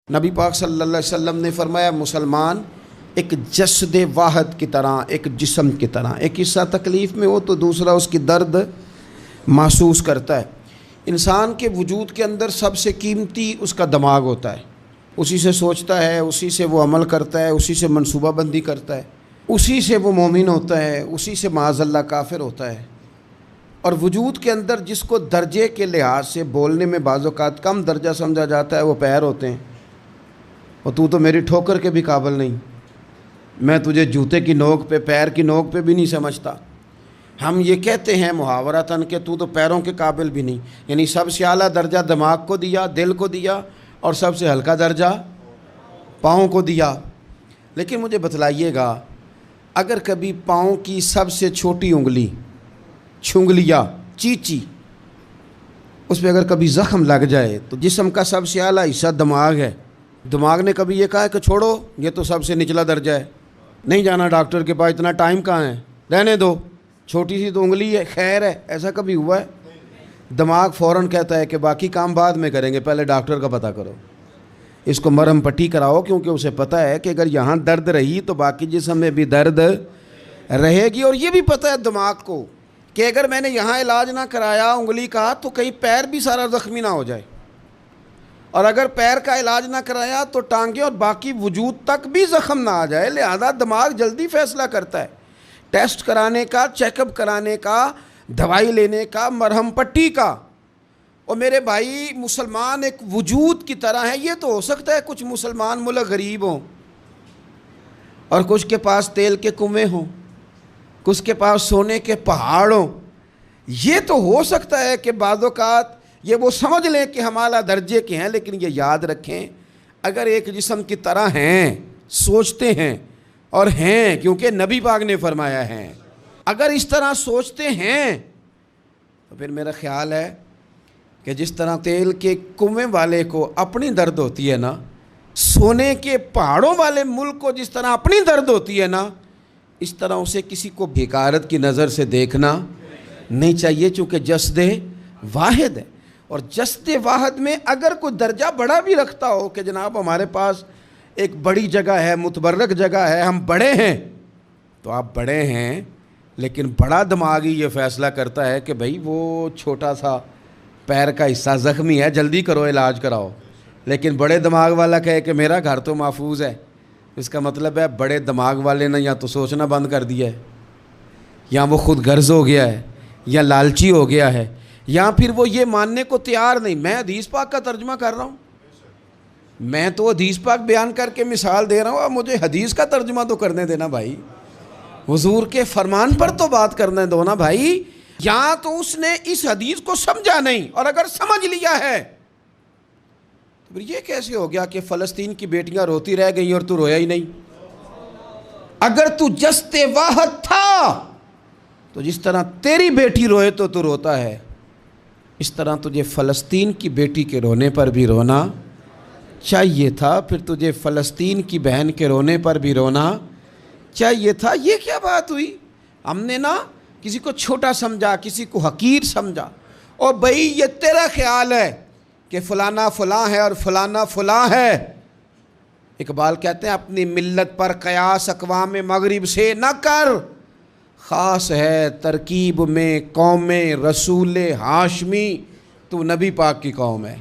نبی پاک صلی اللہ علیہ وسلم نے فرمایا مسلمان ایک جسد واحد کی طرح، ایک جسم کی طرح، ایک حصہ تکلیف میں ہو تو دوسرا اس کی درد محسوس کرتا ہے۔ انسان کے وجود کے اندر سب سے قیمتی اس کا دماغ ہوتا ہے، اسی سے سوچتا ہے، اسی سے وہ عمل کرتا ہے، اسی سے منصوبہ بندی کرتا ہے، اسی سے وہ مومن ہوتا ہے، اسی سے معاذ اللہ کافر ہوتا ہے۔ اور وجود کے اندر جس کو درجے کے لحاظ سے بولنے میں بعض اوقات کم درجہ سمجھا جاتا ہے وہ پیر ہوتے ہیں۔ اور تو میری ٹھوکر کے بھی قابل نہیں، میں تجھے جوتے کی نوک پہ، پیر کی نوک پہ بھی نہیں سمجھتا۔ ہم یہ کہتے ہیں محاورتاً کہ تو پیروں کے قابل بھی نہیں، یعنی سب سے اعلیٰ درجہ دماغ کو دیا، دل کو دیا، اور سب سے ہلکا درجہ پاؤں کو دیا۔ لیکن مجھے بتلائیے گا، اگر کبھی پاؤں کی سب سے چھوٹی انگلی، چھنگلیا، چیچی، اس پہ اگر کبھی زخم لگ جائے تو جسم کا سب سے اعلیٰ حصہ دماغ ہے، دماغ نے کبھی یہ کہا ہے کہ چھوڑو یہ تو سب سے نچلا درجہ ہے، نہیں جانا ڈاکٹر کے پاس، اتنا ٹائم کہاں ہے، رہنے دو، چھوٹی سی تو انگلی ہے، خیر ہے، ایسا کبھی ہوا ہے؟ دماغ فوراً کہتا ہے کہ باقی کام بعد میں کریں گے، پہلے ڈاکٹر کا پتہ کرو، اس کو مرہم پٹی کراؤ، کیونکہ اسے پتہ ہے کہ اگر یہاں درد رہی تو باقی جسم میں بھی درد رہے گی۔ اور یہ بھی پتہ ہے دماغ کو کہ اگر میں نے یہاں علاج نہ کرایا انگلی کا تو کہیں پیر بھی سارا زخمی نہ ہو جائے، اور اگر پیر کا علاج نہ کرایا تو ٹانگیں اور باقی وجود تک بھی زخم نہ آ جائے۔ لہذا دماغ جلدی فیصلہ کرتا ہے، ٹیسٹ کرانے کا، چیک اپ کرانے کا، دوائی لینے کا، مرہم پٹی کا۔ اور میرے بھائی مسلمان ایک وجود کی طرح ہے۔ یہ تو ہو سکتا ہے کچھ مسلمان ملک غریب ہوں اور کچھ کے پاس تیل کے کنویں ہوں، کچھ کے پاس سونے کے پہاڑ ہوں، یہ تو ہو سکتا ہے کہ بعض اوقات یہ وہ سمجھ لیں کہ ہم اعلیٰ درجے کے ہیں، لیکن یہ یاد رکھیں اگر ایک جسم کی طرح ہیں، سوچتے ہیں اور ہیں، کیونکہ نبی پاک نے فرمایا ہے، اگر اس طرح سوچتے ہیں تو پھر میرا خیال ہے کہ جس طرح تیل کے کنویں والے کو اپنی درد ہوتی ہے نا، سونے کے پہاڑوں والے ملک کو جس طرح اپنی درد ہوتی ہے نا، اس طرح اسے کسی کو بھیکارت کی نظر سے دیکھنا نہیں چاہیے، چونکہ جسد واحد ہے۔ اور جسد واحد میں اگر کوئی درجہ بڑا بھی رکھتا ہو کہ جناب ہمارے پاس ایک بڑی جگہ ہے، متبرک جگہ ہے، ہم بڑے ہیں، تو آپ بڑے ہیں، لیکن بڑا دماغی یہ فیصلہ کرتا ہے کہ بھائی وہ چھوٹا سا پیر کا حصہ زخمی ہے، جلدی کرو، علاج کراؤ۔ لیکن بڑے دماغ والا کہے کہ میرا گھر تو محفوظ ہے، اس کا مطلب ہے بڑے دماغ والے نے یا تو سوچنا بند کر دیا ہے، یا وہ خود غرض ہو گیا ہے، یا لالچی ہو گیا ہے، یا پھر وہ یہ ماننے کو تیار نہیں۔ میں حدیث پاک کا ترجمہ کر رہا ہوں، میں تو حدیث پاک بیان کر کے مثال دے رہا ہوں، اب مجھے حدیث کا ترجمہ تو کرنے دینا بھائی، حضور کے فرمان پر تو بات کرنے دو نا بھائی۔ یا تو اس نے اس حدیث کو سمجھا نہیں، اور اگر سمجھ لیا ہے تو پھر یہ کیسے ہو گیا کہ فلسطین کی بیٹیاں روتی رہ گئیں اور تو رویا ہی نہیں؟ اگر تو جسد واحد تھا تو جس طرح تیری بیٹی روئے تو روتا ہے، اس طرح تجھے فلسطین کی بیٹی کے رونے پر بھی رونا چاہیے تھا، پھر تجھے فلسطین کی بہن کے رونے پر بھی رونا چاہیے تھا۔ یہ کیا بات ہوئی؟ ہم نے نا کسی کو چھوٹا سمجھا، کسی کو حقیر سمجھا، اور بھئی یہ تیرا خیال ہے کہ فلانا فلاں ہے اور فلانا فلاں ہے۔ اقبال کہتے ہیں اپنی ملت پر قیاس اقوام مغرب سے نہ کر، خاص ہے ترکیب میں قوم رسول ہاشمی، تو نبی پاک کی قوم ہے۔